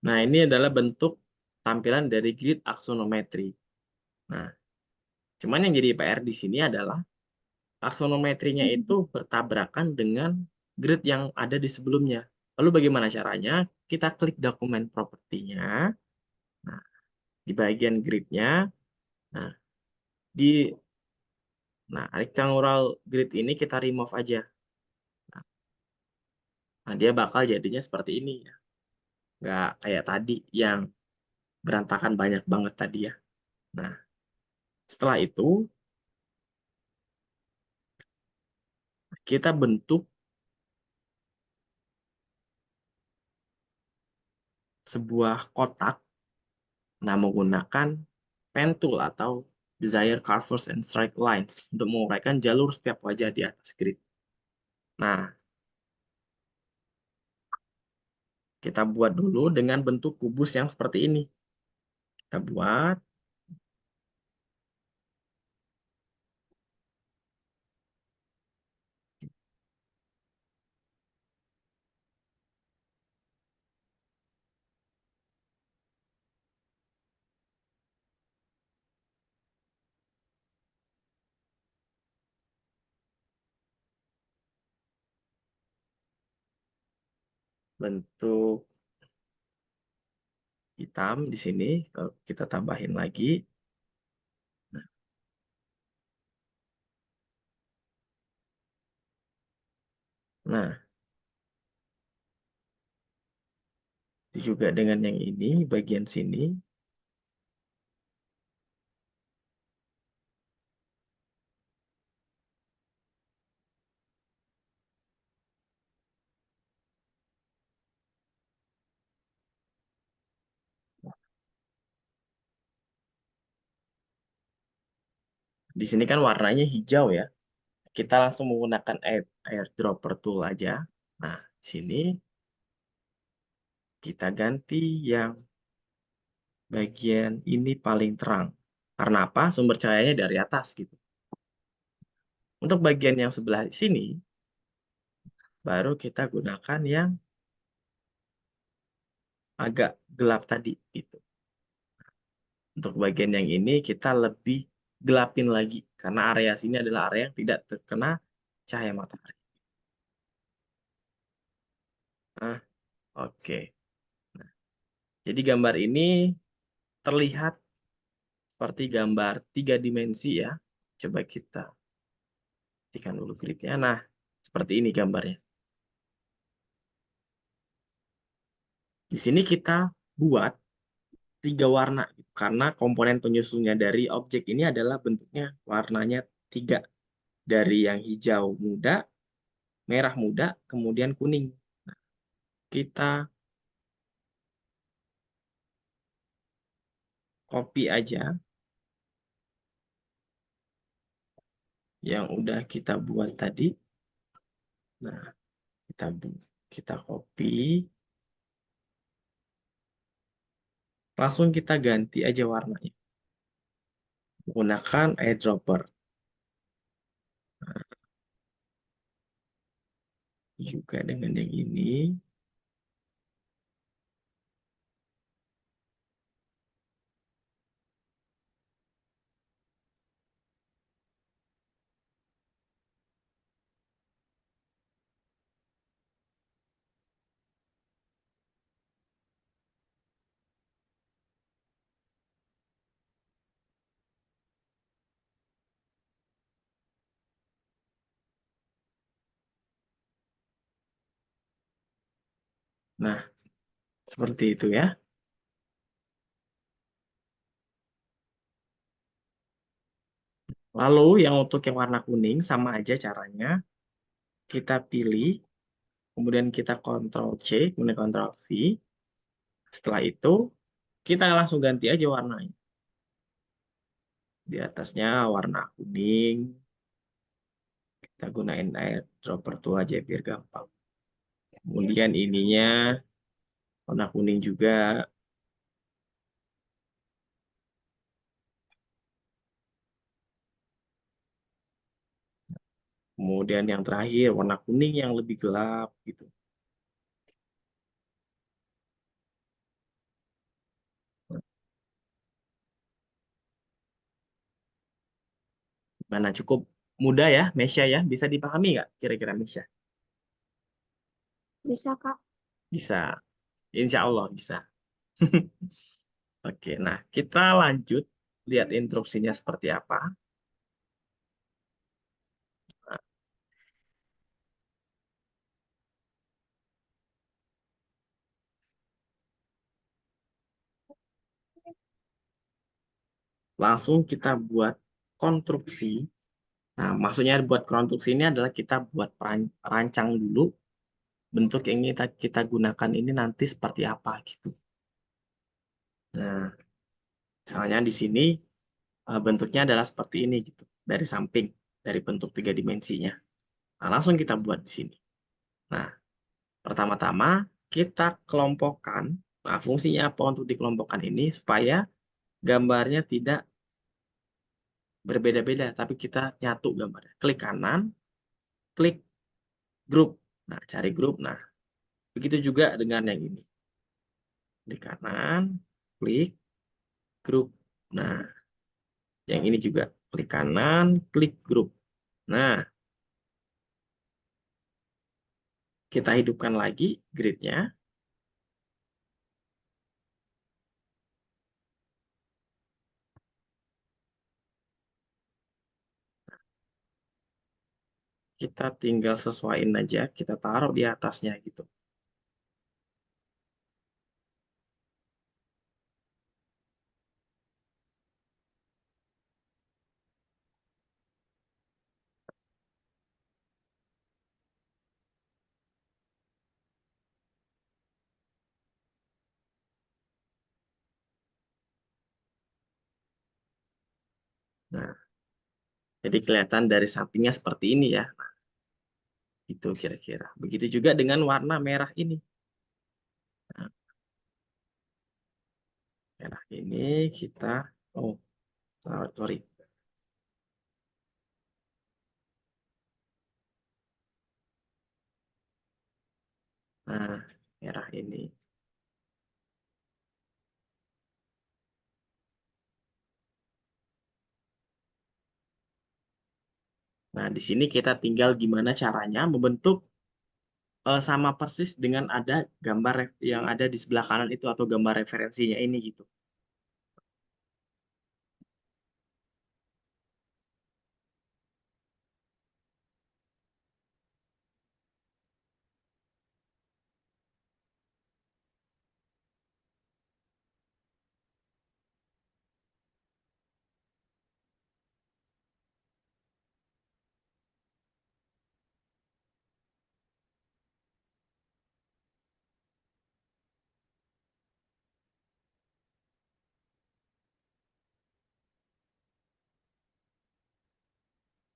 Nah, ini adalah bentuk tampilan dari grid aksonometri. Nah, cuman yang jadi PR di sini adalah aksonometrinya itu bertabrakan dengan grid yang ada di sebelumnya. Lalu bagaimana caranya? Kita klik dokumen propertinya. Nah, di bagian grid-nya, nah, di rectangular grid ini kita remove aja. Nah, dia bakal jadinya seperti ini ya. Nggak kayak tadi yang berantakan banyak banget tadi ya. Nah, setelah itu kita bentuk sebuah kotak nah menggunakan pen tool atau Bezier curves and straight lines untuk menguraikan jalur setiap wajah di atas grid. Nah, kita buat dulu dengan bentuk kubus yang seperti ini. Kita buat. Bentuk hitam di sini. Kita tambahin lagi. Nah, juga dengan yang ini, bagian sini. Di sini kan warnanya hijau ya. Kita langsung menggunakan airdropper tool aja. Nah, sini kita ganti yang bagian ini paling terang. Karena apa? Sumber cahayanya dari atas gitu. Untuk bagian yang sebelah sini, baru kita gunakan yang agak gelap tadi itu. Untuk bagian yang ini kita lebih gelapin lagi karena area sini adalah area yang tidak terkena cahaya matahari. Nah, oke. Nah, jadi gambar ini terlihat seperti gambar 3 dimensi ya. Coba kita tikan dulu gridnya. Nah, seperti ini gambarnya. Di sini kita buat 3 warna karena komponen penyusunnya dari objek ini adalah bentuknya warnanya 3, dari yang hijau muda, merah muda, kemudian kuning. Nah, kita copy aja yang udah kita buat tadi. Nah, kita Kita copy, langsung kita ganti aja warnanya menggunakan eyedropper. Nah, juga dengan yang ini. Nah, seperti itu ya. Lalu yang untuk yang warna kuning sama aja caranya. Kita pilih, kemudian kita Ctrl C, kemudian Ctrl V. Setelah itu, kita langsung ganti aja warnanya. Di atasnya warna kuning. Kita gunain eyedropper tua aja biar gampang. Kemudian ininya warna kuning juga. Kemudian yang terakhir warna kuning yang lebih gelap gitu. Mana cukup mudah ya, Mesya ya? Bisa dipahami nggak kira-kira Mesya?
Bisa, Kak.
Bisa. Insya Allah bisa. Oke, nah kita lanjut lihat instruksinya seperti apa. Nah, langsung kita buat konstruksi. Nah, maksudnya buat konstruksi ini adalah kita buat rancang dulu bentuk yang kita gunakan ini nanti seperti apa gitu. Nah, misalnya di sini bentuknya adalah seperti ini gitu, dari samping, dari bentuk tiga dimensinya. Nah, langsung kita buat di sini. Nah, pertama-tama kita kelompokkan. Nah, fungsinya apa untuk dikelompokkan ini supaya gambarnya tidak berbeda-beda, tapi kita nyatu gambarnya. Klik kanan, klik grup. Nah, cari grup. Nah, begitu juga dengan yang ini. Klik kanan, klik grup. Nah, yang ini juga klik kanan, klik grup. Nah, kita hidupkan lagi gridnya. Kita tinggal sesuaiin aja, kita taruh di atasnya gitu. Nah, jadi kelihatan dari sampingnya seperti ini ya. Nah, itu kira-kira. Begitu juga dengan warna merah ini. Nah, merah ini kita, oh, sorry. Nah, merah ini. Nah, di sini kita tinggal gimana caranya membentuk sama persis dengan ada gambar yang ada di sebelah kanan itu atau gambar referensinya ini gitu.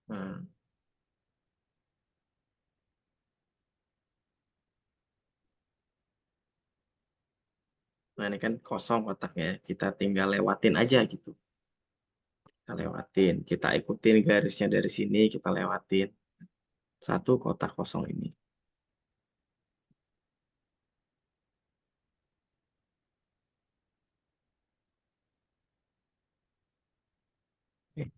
Nah, Nah, ini kan kosong kotaknya, kita tinggal lewatin aja gitu. Kita lewatin, kita ikutin garisnya dari sini, kita lewatin. Satu kotak kosong ini. Oke.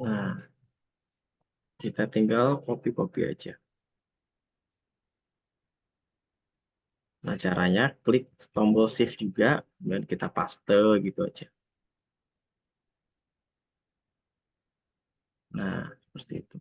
Nah, kita tinggal copy-copy aja. Nah, caranya klik tombol shift juga, dan kita paste gitu aja. Nah, seperti itu.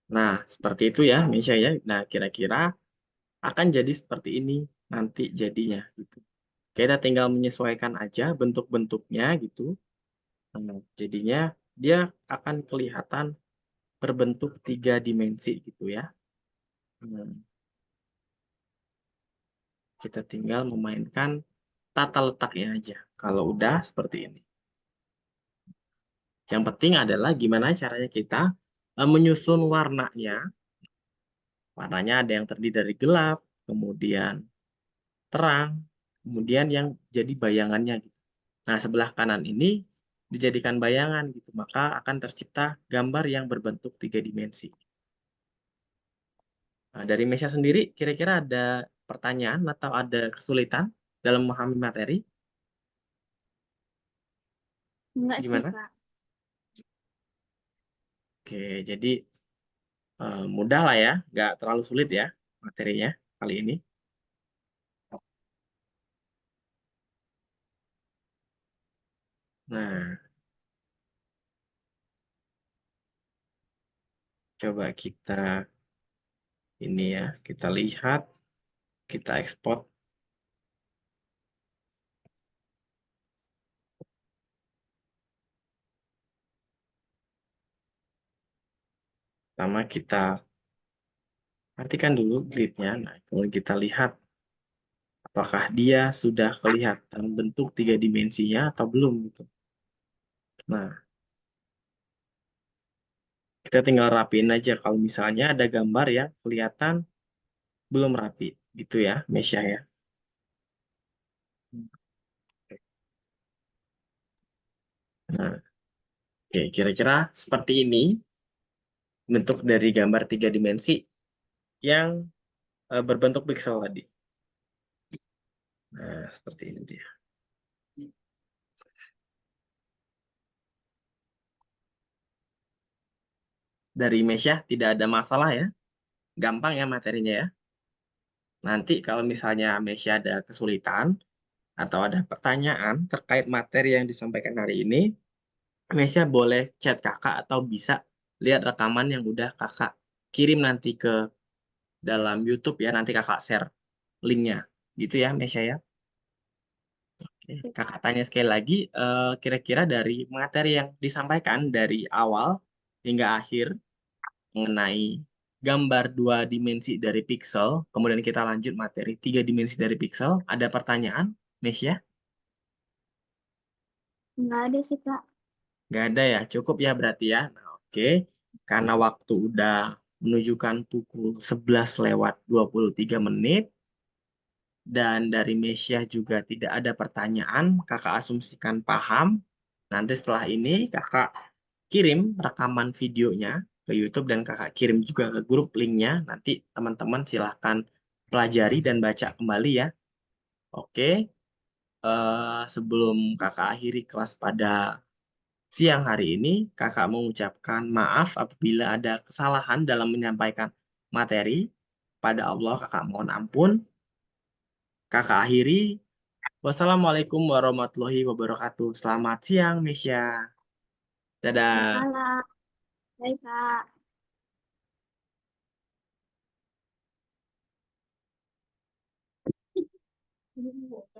Nah, seperti itu ya, Misha ya. Nah, kira-kira akan jadi seperti ini nanti jadinya gitu. Kita tinggal menyesuaikan aja bentuk-bentuknya gitu. Nah, jadinya dia akan kelihatan berbentuk 3 dimensi gitu ya. Hmm, kita tinggal memainkan tata letaknya aja. Kalau udah seperti ini. Yang penting adalah gimana caranya kita menyusun warnanya. Warnanya ada yang terdiri dari gelap, kemudian terang, kemudian yang jadi bayangannya gitu. Nah, sebelah kanan ini dijadikan bayangan gitu, maka akan tercipta gambar yang berbentuk 3 dimensi. Nah, dari Mesya sendiri, kira-kira ada pertanyaan atau ada kesulitan dalam memahami materi?
Enggak sih,
Gimana?
Kak.
Oke, jadi mudah lah ya, nggak terlalu sulit ya materinya kali ini. Nah, coba kita ini ya, kita lihat, kita ekspor. Pertama kita perhatikan dulu gridnya. Nah, kemudian kita lihat apakah dia sudah kelihatan bentuk 3 dimensinya atau belum gitu. Nah, kita tinggal rapiin aja kalau misalnya ada gambar yang kelihatan belum rapi gitu ya, Mesya ya. Nah, oke, kira-kira seperti ini bentuk dari gambar 3 dimensi yang berbentuk pixel tadi. Nah, seperti ini dia. Dari Mesya tidak ada masalah ya. Gampang ya materinya ya. Nanti kalau misalnya Mesya ada kesulitan atau ada pertanyaan terkait materi yang disampaikan hari ini, Mesya boleh chat kakak atau bisa lihat rekaman yang udah kakak kirim nanti ke dalam YouTube ya. Nanti kakak share linknya. Gitu ya, Mesya ya. Oke, kakak tanya sekali lagi, kira-kira dari materi yang disampaikan dari awal hingga akhir mengenai gambar 2 dimensi dari pixel, kemudian kita lanjut materi 3 dimensi dari pixel, ada pertanyaan, Mesya?
Nggak ada sih, Kak.
Nggak ada ya, cukup ya berarti ya. Nah, oke, karena waktu udah menunjukkan pukul 11:23, dan dari Mesya juga tidak ada pertanyaan, kakak asumsikan paham. Nanti setelah ini kakak kirim rekaman videonya ke YouTube dan kakak kirim juga ke grup linknya. Nanti teman-teman silahkan pelajari dan baca kembali ya. Oke, sebelum kakak akhiri kelas pada siang hari ini, kakak mengucapkan maaf apabila ada kesalahan dalam menyampaikan materi. Pada Allah kakak mohon ampun. Kakak akhiri. Wassalamualaikum warahmatullahi wabarakatuh. Selamat siang, Misha. Dadah.
Salah. Baik, Kak.